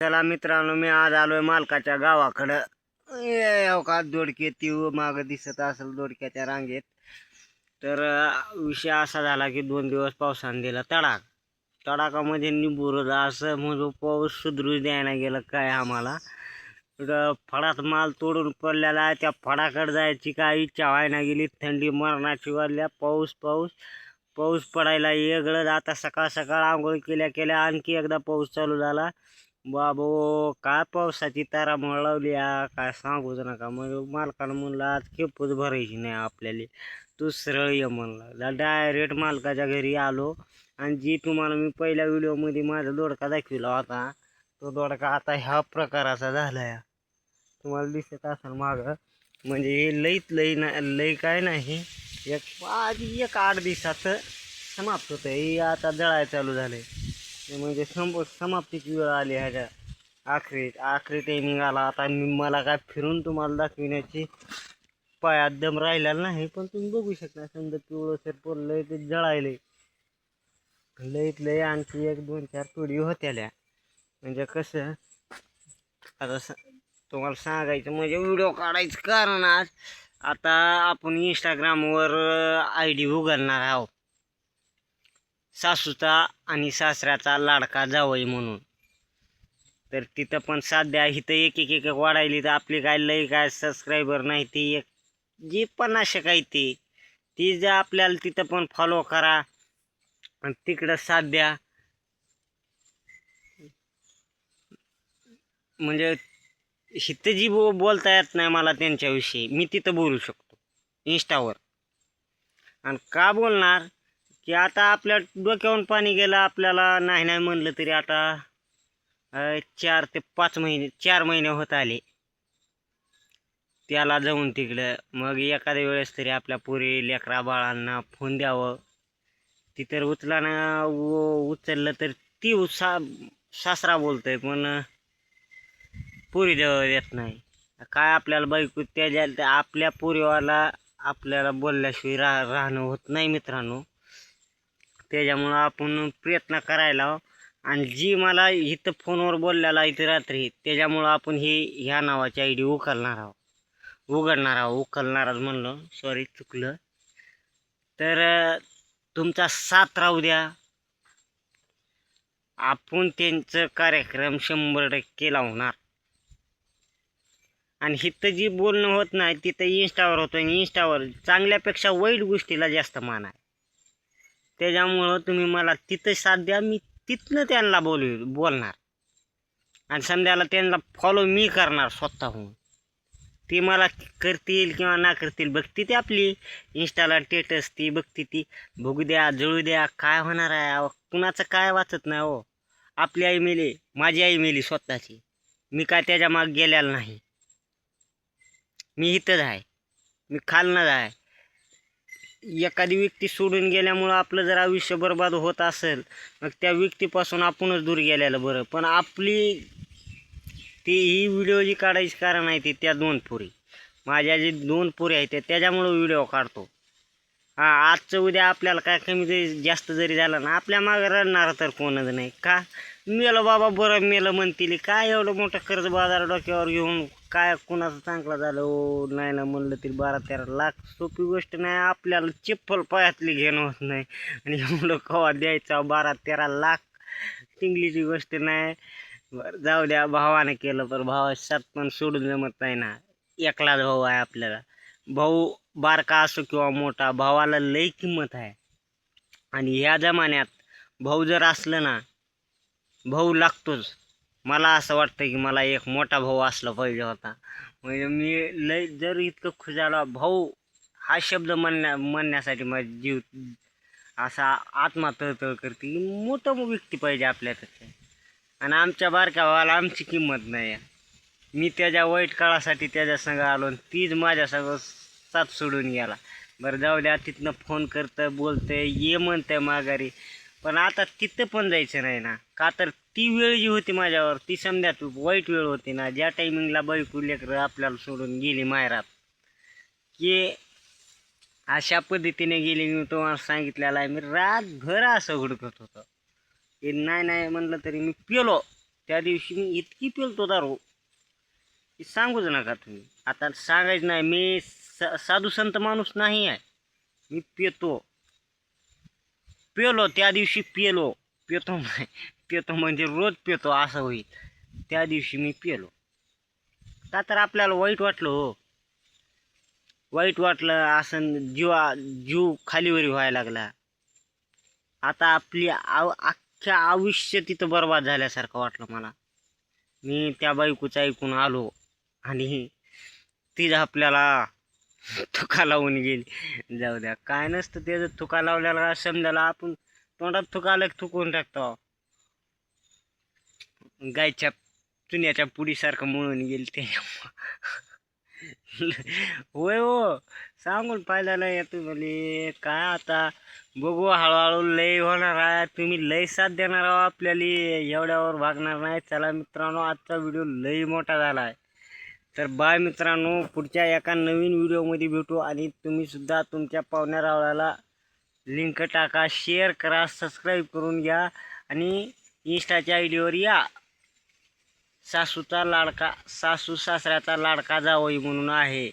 चला मित्रांनो, मी आज आलोय मालकाच्या गावाकडं. हो का, दोडके ती माग दिसत असेल दोडक्याच्या रांगेत. तर विषय असा झाला की 2 दिवस पावसाने दिला तडाखामध्ये निबुरत असं म्हणजे पाऊस सुधरू द्यायला गेलं काय आम्हाला. फडात माल तोडून पडलेला आहे. त्या फडाकडे जायची काय इच्छा व्हायला गेली. थंडी मरणाची वाढल्या. पाऊस पाऊस पाऊस पडायला वेगळं. आता सकाळ सकाळ आंघोळ केल्या केल्या आणखी एकदा पाऊस चालू झाला. बाबो, काय पावसाची तारा लावली काय सांगूच नका. मग मालकानं म्हणलं आज खेपूच भरायची नाही आपल्याला, तू सरळ ये म्हणलं. डायरेक्ट मालकाच्या घरी आलो आणि जी तुम्हाला मी पहिल्या व्हिडिओमध्ये माझा दोडका दाखविला होता, तो दोडका आता ह्या प्रकाराचा झालाय. तुम्हाला दिसत असेल मागं. म्हणजे हे लई काय नाही, आधी 8 दिवसात समाप्त होतं. हे आता जळायला चालू झालंय. म्हणजे समाप्तीची वेळ आली ह्याच्या. आखरी टायमिंग आला. आता मला काय फिरून तुम्हाला दाखविण्याची पायात दम राहिलेला नाही, पण तुम्ही बघू शकता. समजा पिवळसर पडलंय ते जळायलंय. लईत लई आणखी 1-2-4 पिढी होत्याल्या. म्हणजे कसं आता तुम्हाला सांगायचं म्हणजे व्हिडिओ काढायचं कारण आज आता आपण इंस्टाग्रामवर ID उघडणार आहोत, सासूचा आणि सासऱ्याचा लाडका जावई म्हणून. तर तिथं पण सध्या इथं एक वाढायली. तर आपली काय लई काय सबस्क्रायबर नाही, ती एक जी 50 काय ती जे आपल्याला तिथं पण फॉलो करा. आणि तिकडं सध्या म्हणजे इथं जी बोलता येत नाही मला त्यांच्याविषयी, मी तिथं बोलू शकतो इंस्टावर. आणि का बोलणार की आता आपल्या डोक्यावरून पाणी गेलं. आपल्याला नाही नाही म्हणलं तरी आता 4 ते 5 महिने 4 महिने होत आले त्याला जाऊन तिकडं. मग एखाद्या वेळेस तरी आपल्या पुरी लेकरा बाळांना फोन द्यावं. ती तर उचललं तर ती सासरा बोलतोय, पण पुरी देत नाही. काय आपल्याला बायको त्याच्या आपल्या पुरीवाला आपल्याला बोलल्याशिवाय राहणं होत नाही मित्रांनो. त्याच्यामुळं आपण प्रयत्न करायला. आणि जी मला इथं फोनवर बोललेला इथं रात्री, त्याच्यामुळं आपण ह्या नावाची ID उकलणारच म्हणलं, सॉरी चुकलं. तर तुमचा साथ राहू द्या. आपण त्यांचं कार्यक्रम 100% लावणार. आणि इथं जी बोलणं होत नाही तिथं इंस्टावर होतं. आणि इंस्टावर चांगल्यापेक्षा वाईट गोष्टीला जास्त मान आहे. त्याच्यामुळं तुम्ही मला तिथं साथ द्या. मी तिथनं त्यांना बोलणार. आणि समजायला त्यांना फॉलो मी करणार स्वतःहून. ती मला करतील किंवा ना करतील बघती ती आपली इंस्टाला स्टेटस, ती बघती ती बघू द्या, जळू द्या, काय होणार आहे. कुणाचं काय वाचत नाही हो. आपली आई मेली, माझी आई मेली स्वतःची, मी काय त्याच्या माग गेलेला नाही. मी इथंच आहे, मी खालनंच आहे. एखादी व्यक्ती सोडून गेल्यामुळं आपलं जर आयुष्य बरबाद होत असेल, मग त्या व्यक्तीपासून आपणच दूर गेलेलं बरं. पण आपली ही व्हिडिओ जी काढायची कारण आहे ती त्या 2 पुरी, माझ्या जे 2 पुरी आहेत त्याच्यामुळं व्हिडिओ काढतो. आजचं उद्या आपल्याला काय कमी जरी जास्त जरी झालं ना, आपल्या मागं रडणार तर कोणच नाही. का मेलं बाबा, बरं मेलं म्हणतील. काय एवढं मोठं कर्ज बाजार डोक्यावर घेऊन काय कुणाचं चांगलं झालं हो नाही ना म्हणलं तरी 12-13 लाख सोपी गोष्ट नाही. आपल्याला चप्पल पायातली घेणं होत नाही आणि एवढं कवा द्यायचं 12-13 लाख टिंगलीची गोष्ट नाही. बरं जाऊ द्या, भावाने केलं पण भावाच्यात पण सोडून जमत नाही ना. एकलाच भाऊ आहे आपल्याला. भाऊ बारका असो किंवा मोठा, भावाला लई किंमत आहे. आणि या जमान्यात भाऊ जर असलं ना, भाऊ लागतोच. मला असं वाटतं की मला एक मोठा भाऊ असला पाहिजे होता. म्हणजे मी लई जर इतकं खुश झालो भाऊ हा शब्द म्हणण्यासाठी माझा जीव असा आत्मा तळतळ करते की मोठं व्यक्ती पाहिजे आपल्यापेक्षा. आणि आमच्या बारक्या भावाला आमची किंमत नाही आहे. मी त्याच्या वाईट काळासाठी त्याच्या संग आलो आणि तीच माझ्या सगळं साथ सोडून गेला. बरं जाऊ द्या, तिथनं फोन करतं बोलतंय ये म्हणतंय माघारी. पण आता तिथं पण जायचं नाही ना. का तर ती वेळ जी होती माझ्यावर ती समजा वाईट वेळ होती ना. ज्या टायमिंगला बायको लेकरं आपल्याला सोडून गेली माहेरात, की अशा पद्धतीने गेली. मी तुम्हाला सांगितलेलं आहे, मी रातभर असं हुडकत होतो की नाही म्हणलं तरी मी पेलो त्या दिवशी मी इतकी पेलतो दारू की सांगूच नका तुम्ही. आता सांगायचं नाही, मी साधू संत माणूस नाही आहे. मी पेलो त्या दिवशी पेतो नाही, पेतो म्हणजे रोज पेतो असं होईल. त्या दिवशी मी पेलो का तर आपल्याला वाईट वाटलं हो. वाईट वाटलं असं जीव खालीवरी व्हायला लागला. आता आपली अख्ख्या आयुष्य तिथं बर्बाद झाल्यासारखं वाटलं मला. मी त्या बायकोचं ऐकून आलो आणि तिचं आपल्याला थुका लावून गेली. जाऊ द्या, काय नसतं त्याचं. थुका लावल्याला समजायला आपण तोंडात थुका आलं थुकून टाकतो. गायच्या चुन्याच्या पुडीसारखं म्हणून गेली त्याच्यामुळं. होय हो, सांगून फायदा नाही तुम्हाला. काय आता बघू, हळूहळू लय होणार आहे. तुम्ही लय साथ देणार आहो आपल्याला, एवढ्यावर भागणार नाही. चला मित्रांनो, आजचा व्हिडिओ लय मोठा झाला आहे. तर बाय मित्रांनो, पुढच्या एका नवीन व्हिडिओमध्ये भेटू. आणि तुम्ही सुद्धा तुमच्या पाहुण्या रावळ्याला लिंक टाका, शेअर करा, सबस्क्राईब करून घ्या. आणि इंस्टाच्या आयडीवर या. सासू सासऱ्याचा लाडका जावई म्हणून आहे.